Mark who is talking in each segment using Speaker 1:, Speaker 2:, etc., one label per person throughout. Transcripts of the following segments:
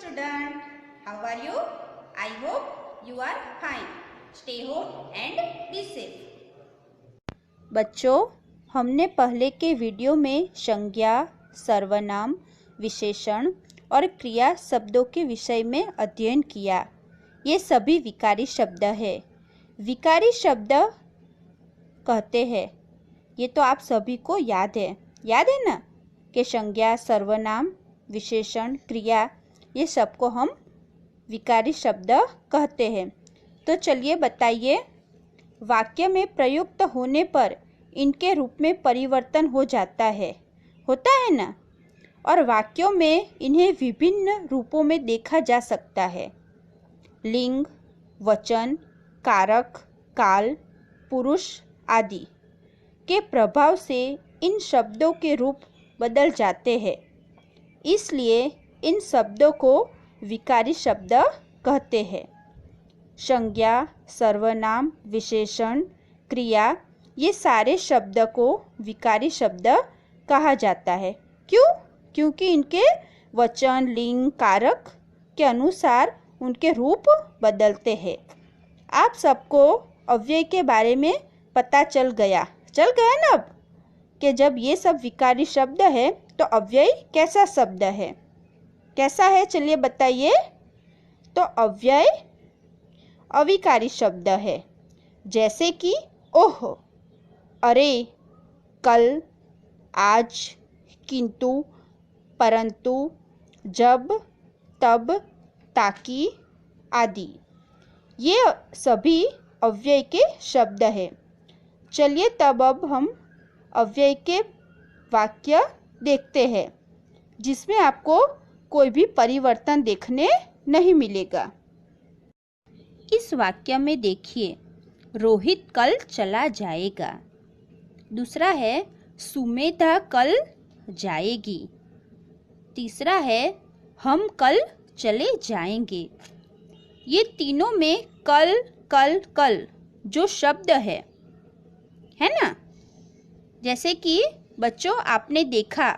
Speaker 1: student. How are you? I hope you are fine. Stay home and be safe.
Speaker 2: बच्चों, हमने पहले के video में संज्ञा, सर्वनाम, विशेषण और क्रिया शब्दों के विषय में अध्ययन किया। ये सभी विकारी शब्द है। विकारी शब्द कहते हैं, ये तो आप सभी को याद है ना, कि संज्ञा, सर्वनाम, विशेषण, क्रिया, ये सबको हम विकारी शब्द कहते हैं। तो चलिए बताइए, वाक्य में प्रयुक्त होने पर इनके रूप में परिवर्तन हो जाता है, होता है ना। और वाक्यों में इन्हें विभिन्न रूपों में देखा जा सकता है। लिंग, वचन, कारक, काल, पुरुष आदि के प्रभाव से इन शब्दों के रूप बदल जाते हैं। इसलिए इन शब्दों को विकारी शब्द कहते हैं। संज्ञा, सर्वनाम, विशेषण, क्रिया, ये सारे शब्द को विकारी शब्द कहा जाता है। क्यों? क्योंकि इनके वचन, लिंग, कारक के अनुसार उनके रूप बदलते हैं। आप सबको अव्यय के बारे में पता चल गया ना अब, कि जब ये सब विकारी शब्द है तो अव्यय कैसा शब्द है, कैसा है, चलिए बताइए। तो अव्यय अविकारी शब्द है, जैसे कि ओह, अरे, कल, आज, किंतु, परंतु, जब, तब, ताकि आदि। ये सभी अव्यय के शब्द हैं। चलिए तब अब हम अव्यय के वाक्य देखते हैं, जिसमें आपको कोई भी परिवर्तन देखने नहीं मिलेगा। इस वाक्य में देखिए, रोहित कल चला जाएगा। दूसरा है, सुमेधा कल जाएगी। तीसरा है, हम कल चले जाएंगे। ये तीनों में कल कल कल जो शब्द है ना, जैसे कि बच्चों आपने देखा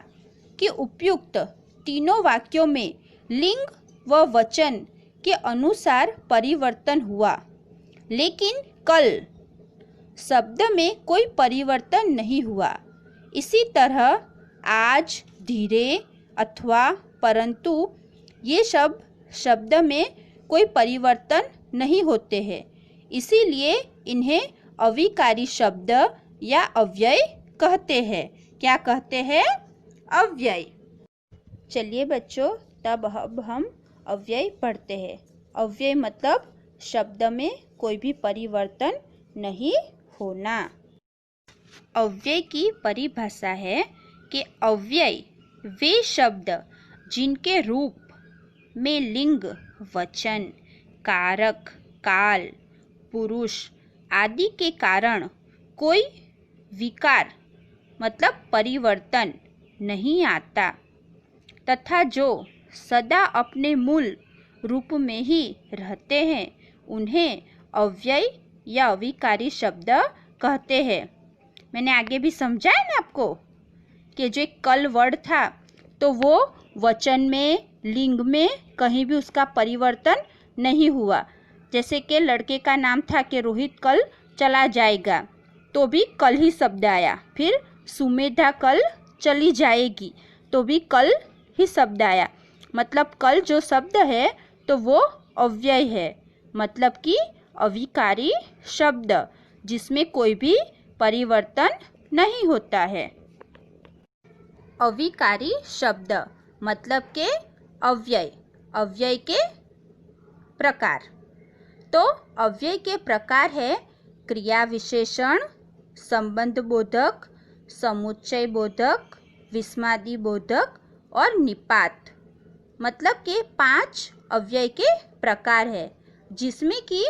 Speaker 2: कि उपयुक्त तीनों वाक्यों में लिंग व वचन के अनुसार परिवर्तन हुआ, लेकिन कल शब्द में कोई परिवर्तन नहीं हुआ। इसी तरह आज, धीरे अथवा परंतु, ये सब शब्द में कोई परिवर्तन नहीं होते हैं। इसीलिए इन्हें अविकारी शब्द या अव्यय कहते हैं। क्या कहते हैं? अव्यय। चलिए बच्चों, तब अब हम अव्यय पढ़ते हैं। अव्यय मतलब शब्द में कोई भी परिवर्तन नहीं होना। अव्यय की परिभाषा है कि अव्यय वे शब्द जिनके रूप में लिंग, वचन, कारक, काल, पुरुष आदि के कारण कोई विकार मतलब परिवर्तन नहीं आता, तथा जो सदा अपने मूल रूप में ही रहते हैं, उन्हें अव्यय या अविकारी शब्द कहते हैं। मैंने आगे भी समझाया ना आपको कि जो कल वर्ड था, तो वो वचन में, लिंग में कहीं भी उसका परिवर्तन नहीं हुआ। जैसे कि लड़के का नाम था कि रोहित कल चला जाएगा, तो भी कल ही शब्द आया। फिर सुमेधा कल चली जाएगी, तो भी कल ही शब्द आया। मतलब कल जो शब्द है तो वो अव्यय है, मतलब कि अविकारी शब्द, जिसमें कोई भी परिवर्तन नहीं होता है। अविकारी शब्द मतलब के अव्यय, अव्यय के प्रकार। तो अव्यय के प्रकार है क्रिया विशेषण, संबंध बोधक, समुच्चय बोधक, विस्मादि बोधक और निपात। मतलब के 5 अव्यय के प्रकार है, जिसमें कि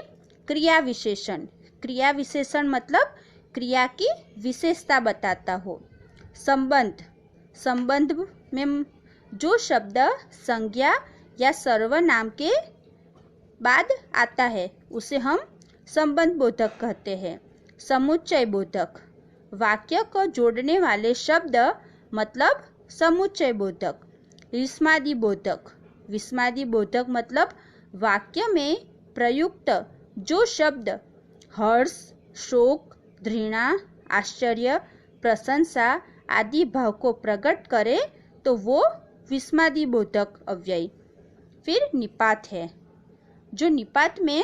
Speaker 2: क्रिया विशेषण, क्रिया विशेषण मतलब क्रिया की विशेषता बताता हो। संबंध, संबंध में जो शब्द संज्ञा या सर्वनाम के बाद आता है उसे हम संबंध बोधक कहते हैं। समुच्चय बोधक, वाक्य को जोड़ने वाले शब्द मतलब समुच्चय बोधक। विस्मादि बोधक, विस्मयादि बोधक मतलब वाक्य में प्रयुक्त जो शब्द हर्ष, शोक, घृणा, आश्चर्य, प्रशंसा आदि भाव को प्रकट करे तो वो विस्मयादि बोधक अव्यय। फिर निपात है, जो निपात में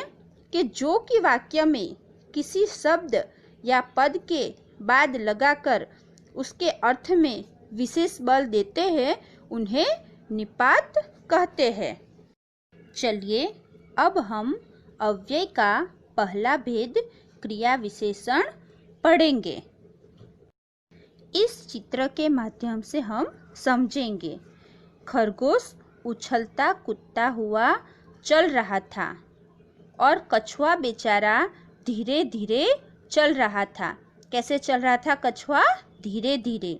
Speaker 2: कि जो कि वाक्य में किसी शब्द या पद के बाद लगाकर उसके अर्थ में विशेष बल देते हैं उन्हें निपात कहते हैं। चलिए अब हम अव्यय का पहला भेद क्रिया विशेषण पढ़ेंगे। इस चित्र के माध्यम से हम समझेंगे। खरगोश उछलता कूदता हुआ चल रहा था और कछुआ बेचारा धीरे धीरे चल रहा था। कैसे चल रहा था कछुआ? धीरे धीरे।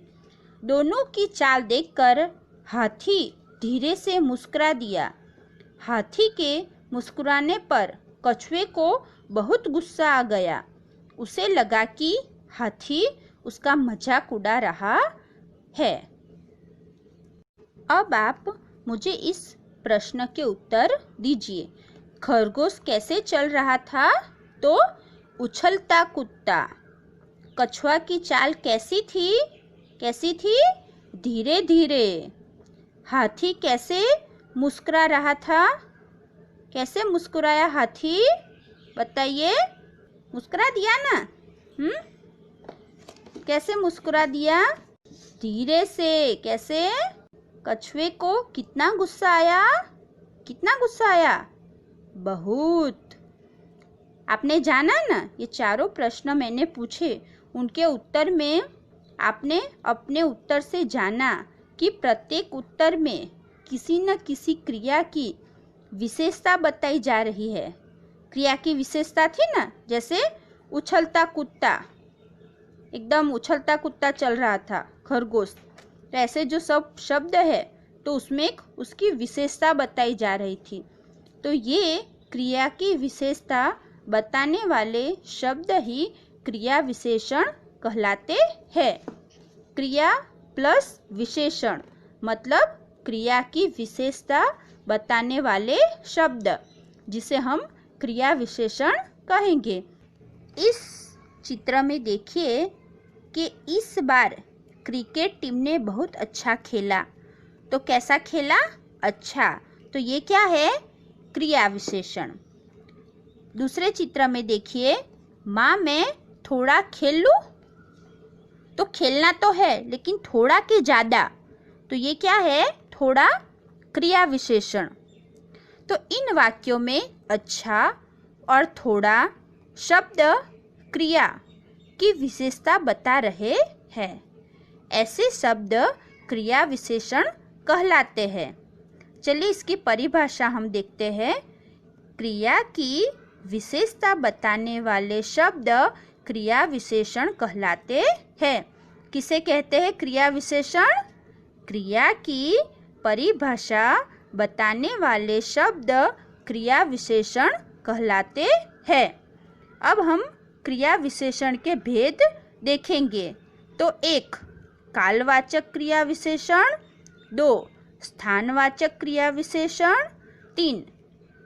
Speaker 2: दोनों की चाल देखकर हाथी धीरे से मुस्कुरा दिया। हाथी के मुस्कुराने पर कछुए को बहुत गुस्सा आ गया। उसे लगा कि हाथी उसका मजाक उड़ा रहा है। अब आप मुझे इस प्रश्न के उत्तर दीजिए। खरगोश कैसे चल रहा था? तो उछलता कूदता। कछुआ की चाल कैसी थी? कैसी थी? धीरे धीरे। हाथी कैसे मुस्कुरा रहा था? कैसे मुस्कुराया हाथी? बताइए। मुस्कुरा दिया ना? कैसे मुस्कुरा दिया? धीरे से। कैसे? कछुए को कितना गुस्सा आया? कितना गुस्सा आया? बहुत। आपने जाना ना, ये चारों प्रश्न मैंने पूछे, उनके उत्तर में आपने अपने उत्तर से जाना कि प्रत्येक उत्तर में किसी न किसी क्रिया की विशेषता बताई जा रही है। क्रिया की विशेषता थी ना, जैसे उछलता कूदता, एकदम उछलता कूदता चल रहा था खरगोश। तो ऐसे जो सब शब्द है तो उसमें उसकी विशेषता बताई जा रही थी। तो ये क्रिया की विशेषता बताने वाले शब्द ही क्रिया विशेषण कहलाते हैं। क्रिया प्लस विशेषण मतलब क्रिया की विशेषता बताने वाले शब्द, जिसे हम क्रिया विशेषण कहेंगे। इस चित्र में देखिए कि इस बार क्रिकेट टीम ने बहुत अच्छा खेला। तो कैसा खेला? अच्छा। तो ये क्या है? क्रिया विशेषण। दूसरे चित्र में देखिए, माँ मैं थोड़ा खेल लूं? तो खेलना तो है लेकिन थोड़ा के ज्यादा। तो ये क्या है? थोड़ा क्रिया विशेषण। तो इन वाक्यों में अच्छा और थोड़ा शब्द क्रिया की विशेषता बता रहे हैं। ऐसे शब्द क्रिया विशेषण कहलाते हैं। चलिए इसकी परिभाषा हम देखते हैं। क्रिया की विशेषता बताने वाले शब्द क्रिया विशेषण कहलाते हैं। किसे कहते हैं क्रिया विशेषण? क्रिया की परिभाषा बताने वाले शब्द क्रिया विशेषण कहलाते हैं। अब हम क्रिया विशेषण के भेद देखेंगे। तो 1 कालवाचक क्रिया विशेषण, 2 स्थानवाचक क्रिया विशेषण, 3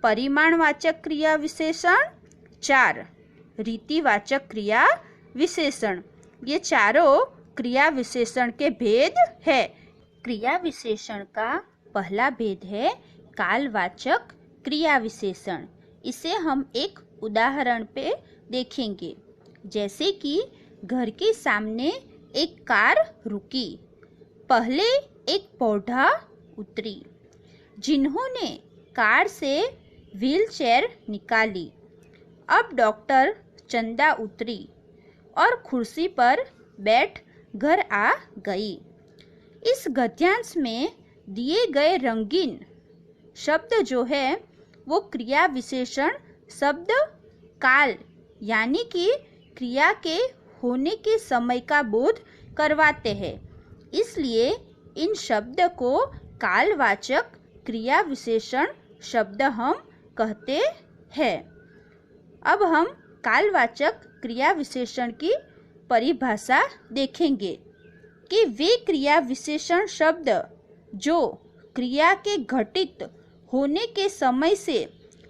Speaker 2: परिमाणवाचक क्रिया विशेषण, 4 रीतिवाचक क्रिया विशेषण। ये चारों क्रिया विशेषण के भेद है। क्रिया विशेषण का पहला भेद है कालवाचक क्रिया विशेषण। इसे हम एक उदाहरण पे देखेंगे। जैसे कि घर के सामने एक कार रुकी। पहले एक पौधा उतरी, जिन्होंने कार से व्हीलचेयर निकाली। अब डॉक्टर चंदा उतरी और कुर्सी पर बैठ घर आ गई। इस गद्यांश में दिए गए रंगीन शब्द जो है वो क्रिया विशेषण शब्द काल यानी कि क्रिया के होने के समय का बोध करवाते हैं। इसलिए इन शब्द को कालवाचक क्रिया विशेषण शब्द हम कहते हैं। अब हम कालवाचक क्रिया विशेषण की परिभाषा देखेंगे कि वे क्रिया विशेषण शब्द जो क्रिया के घटित होने के समय से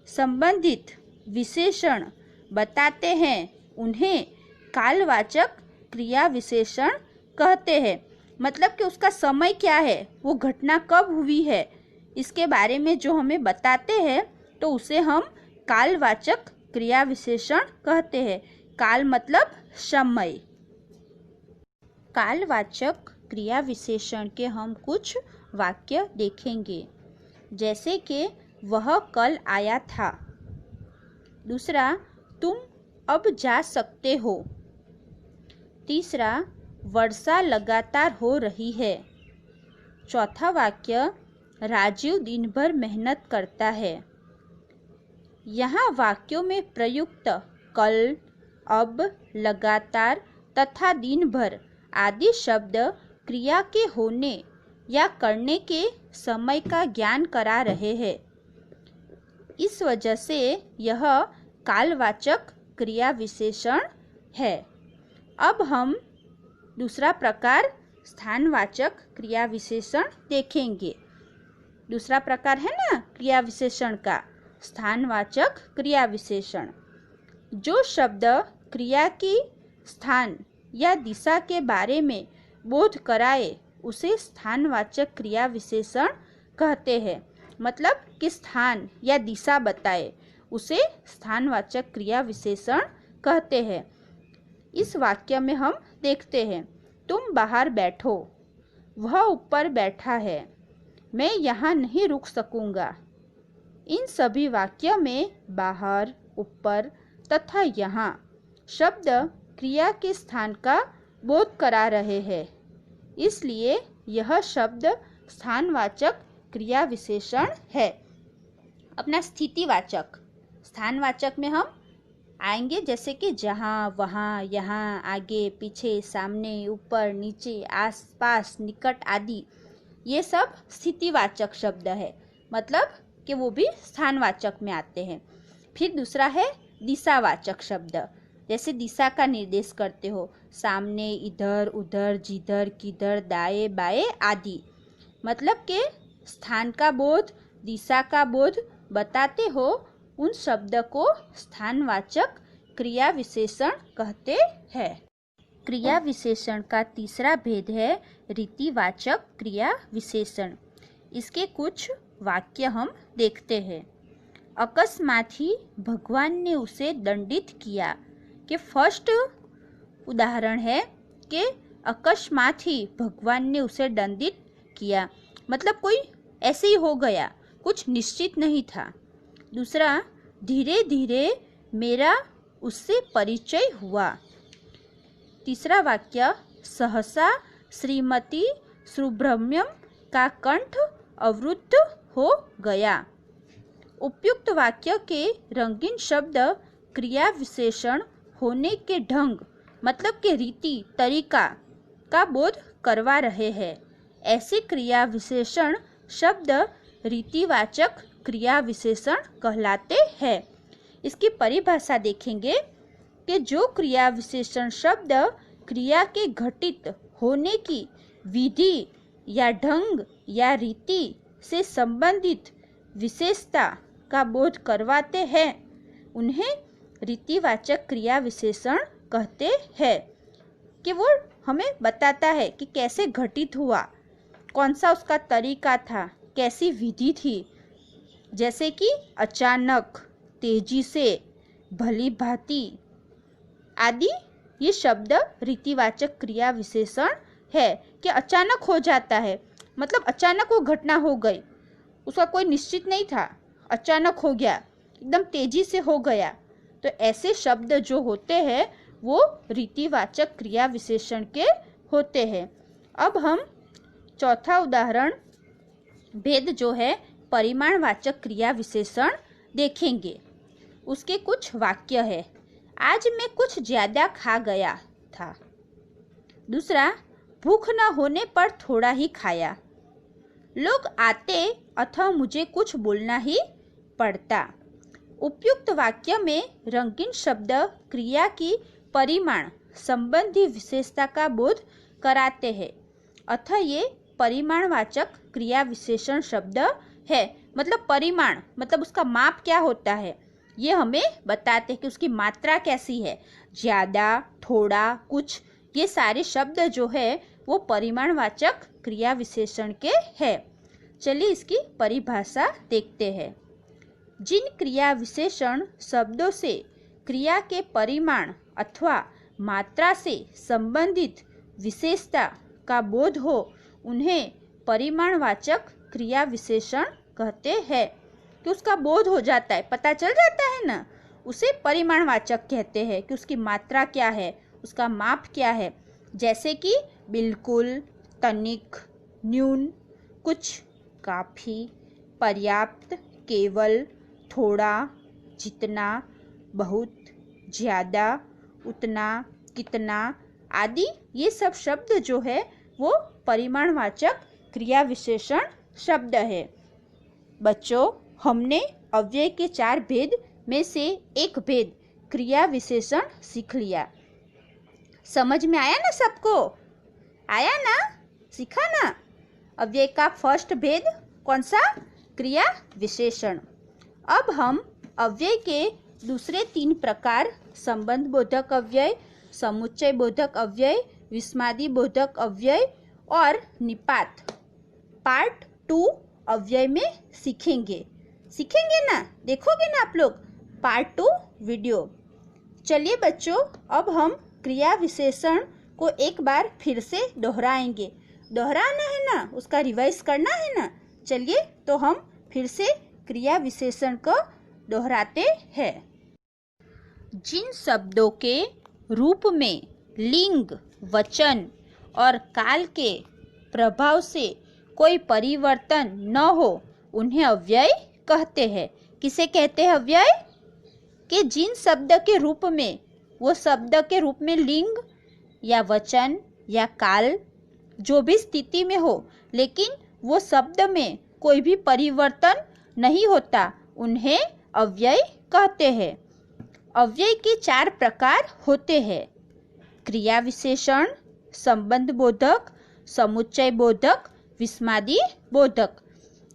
Speaker 2: संबंधित विशेषण बताते हैं उन्हें कालवाचक क्रिया विशेषण कहते हैं। मतलब कि उसका समय क्या है, वो घटना कब हुई है, इसके बारे में जो हमें बताते हैं तो उसे हम कालवाचक क्रिया विशेषण कहते हैं। काल मतलब समय। कालवाचक क्रिया विशेषण के हम कुछ वाक्य देखेंगे, जैसे कि वह कल आया था। दूसरा, तुम अब जा सकते हो। तीसरा, वर्षा लगातार हो रही है। चौथा वाक्य, राजीव दिन भर मेहनत करता है। यहाँ वाक्यों में प्रयुक्त कल, अब, लगातार तथा दिन भर आदि शब्द क्रिया के होने या करने के समय का ज्ञान करा रहे हैं। इस वजह से यह कालवाचक क्रिया विशेषण है। अब हम दूसरा प्रकार स्थानवाचक क्रिया विशेषण देखेंगे। दूसरा प्रकार है ना क्रिया विशेषण का, स्थानवाचक क्रिया विशेषण। जो शब्द क्रिया की स्थान या दिशा के बारे में बोध कराए उसे स्थानवाचक क्रिया विशेषण कहते हैं। मतलब कि स्थान या दिशा बताए उसे स्थानवाचक क्रिया विशेषण कहते हैं। इस वाक्य में हम देखते हैं, तुम बाहर बैठो, वह ऊपर बैठा है, मैं यहाँ नहीं रुक सकूँगा। इन सभी वाक्यों में बाहर, ऊपर तथा यहाँ शब्द क्रिया के स्थान का बोध करा रहे हैं, इसलिए यह शब्द स्थानवाचक क्रिया विशेषण है। अपना स्थितिवाचक, स्थानवाचक में हम आएंगे जैसे कि जहाँ, वहाँ, यहाँ, आगे, पीछे, सामने, ऊपर, नीचे, आसपास, निकट आदि। ये सब स्थितिवाचक शब्द है, मतलब कि वो भी स्थानवाचक में आते हैं। फिर दूसरा है दिशावाचक शब्द, जैसे दिशा का निर्देश करते हो, सामने, इधर, उधर, जिधर, किधर, दाएं, बाएं आदि। मतलब कि स्थान का बोध, दिशा का बोध बताते हो, उन शब्द को स्थानवाचक क्रिया विशेषण कहते हैं। क्रिया विशेषण का तीसरा भेद है रीतिवाचक क्रिया विशेषण। इसके कुछ वाक्य हम देखते हैं। अकस्मात ही भगवान ने उसे दंडित किया, कि फर्स्ट उदाहरण है कि अकस्मात ही भगवान ने उसे दंडित किया, मतलब कोई ऐसे ही हो गया, कुछ निश्चित नहीं था। दूसरा, धीरे धीरे मेरा उससे परिचय हुआ। तीसरा वाक्य, सहसा श्रीमती सुब्रह्मण्यम का कंठ अवरुद्ध हो गया। उपयुक्त वाक्य के रंगीन शब्द क्रिया विशेषण होने के ढंग, मतलब के रीति, तरीका का बोध करवा रहे हैं। ऐसे क्रिया विशेषण शब्द रीतिवाचक क्रिया विशेषण कहलाते हैं। इसकी परिभाषा देखेंगे कि जो क्रिया विशेषण शब्द क्रिया के घटित होने की विधि या ढंग या रीति से संबंधित विशेषता का बोध करवाते हैं, उन्हें रीतिवाचक क्रिया विशेषण कहते हैं। कि वो हमें बताता है कि कैसे घटित हुआ, कौन सा उसका तरीका था, कैसी विधि थी। जैसे कि अचानक, तेजी से, भली भांति आदि। ये शब्द रीतिवाचक क्रिया विशेषण है कि अचानक हो जाता है, मतलब अचानक वो घटना हो गई, उसका कोई निश्चित नहीं था, अचानक हो गया, एकदम तेजी से हो गया। तो ऐसे शब्द जो होते हैं वो रीतिवाचक क्रिया विशेषण के होते हैं। अब हम चौथा उदाहरण भेद जो है परिमाणवाचक क्रिया विशेषण देखेंगे। उसके कुछ वाक्य है। आज मैं कुछ ज्यादा खा गया था। दूसरा, भूख न होने पर थोड़ा ही खाया। लोग आते अथवा मुझे कुछ बोलना ही पड़ता। उपयुक्त वाक्य में रंगीन शब्द क्रिया की परिमाण संबंधी विशेषता का बोध कराते हैं, अतः ये परिमाणवाचक क्रिया विशेषण शब्द है। मतलब परिमाण, मतलब उसका माप क्या होता है, ये हमें बताते हैं कि उसकी मात्रा कैसी है। ज़्यादा, थोड़ा, कुछ, ये सारे शब्द जो है वो परिमाणवाचक क्रिया विशेषण के हैं। चलिए इसकी परिभाषा देखते हैं। जिन क्रिया विशेषण शब्दों से क्रिया के परिमाण अथवा मात्रा से संबंधित विशेषता का बोध हो उन्हें परिमाणवाचक क्रिया विशेषण कहते हैं। कि उसका बोध हो जाता है, पता चल जाता है ना, उसे परिमाणवाचक कहते हैं कि उसकी मात्रा क्या है, उसका माप क्या है। जैसे कि बिल्कुल, तनिक, न्यून, कुछ, काफ़ी, पर्याप्त, केवल, थोड़ा, जितना, बहुत, ज़्यादा, उतना, कितना आदि, ये सब शब्द जो है वो परिमाणवाचक क्रिया विशेषण शब्द है। बच्चों, हमने अव्यय के 4 भेद में से एक भेद क्रिया विशेषण सीख लिया। समझ में आया ना सबको? आया ना? सीखा ना? अव्यय का फर्स्ट भेद कौन सा? क्रिया विशेषण। अब हम अव्यय के दूसरे 3 प्रकार, संबंध बोधक अव्यय, समुच्चय बोधक अव्यय, विस्मादि बोधक अव्यय और निपात, पार्ट 2 अव्यय में सीखेंगे ना? देखोगे ना आप लोग पार्ट 2 वीडियो? चलिए बच्चों, अब हम क्रिया विशेषण को एक बार फिर से दोहराएंगे। दोहराना है ना, उसका रिवाइज करना है ना। चलिए तो हम फिर से क्रिया विशेषण को दोहराते हैं। जिन शब्दों के रूप में लिंग, वचन और काल के प्रभाव से कोई परिवर्तन न हो उन्हें अव्यय कहते हैं। किसे कहते हैं अव्यय? कि जिन शब्द के रूप में, वो शब्द के रूप में लिंग या वचन या काल जो भी स्थिति में हो, लेकिन वो शब्द में कोई भी परिवर्तन नहीं होता, उन्हें अव्यय कहते हैं। अव्यय के 4 प्रकार होते हैं: क्रिया विशेषण, संबंध बोधक, समुच्चय बोधक, विस्मादि बोधक।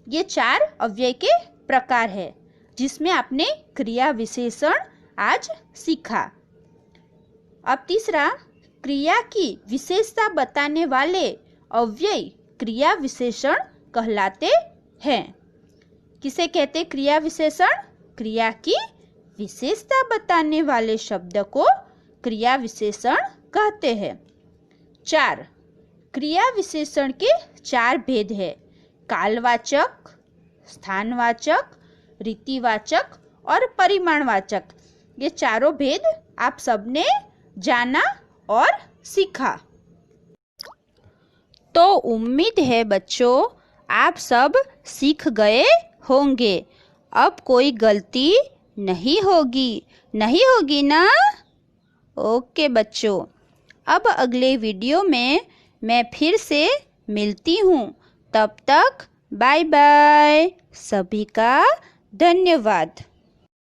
Speaker 2: ये 4 अव्यय के प्रकार है जिसमें आपने क्रिया विशेषण आज सीखा। अब तीसरा, क्रिया की विशेषता बताने वाले अव्यय क्रिया विशेषण कहलाते हैं। किसे कहते क्रिया विशेषण? क्रिया की विशेषता बताने वाले शब्द को क्रिया विशेषण कहते हैं। 4 क्रिया विशेषण के 4 भेद है: कालवाचक, स्थानवाचक, रीतिवाचक और परिमाणवाचक। ये चारों भेद आप सबने जाना और सीखा। तो उम्मीद है बच्चों आप सब सीख गए होंगे। अब कोई गलती नहीं होगी ना? ओके बच्चों, अब अगले वीडियो में मैं फिर से मिलती हूँ। तब तक बाय बाय। सभी का धन्यवाद।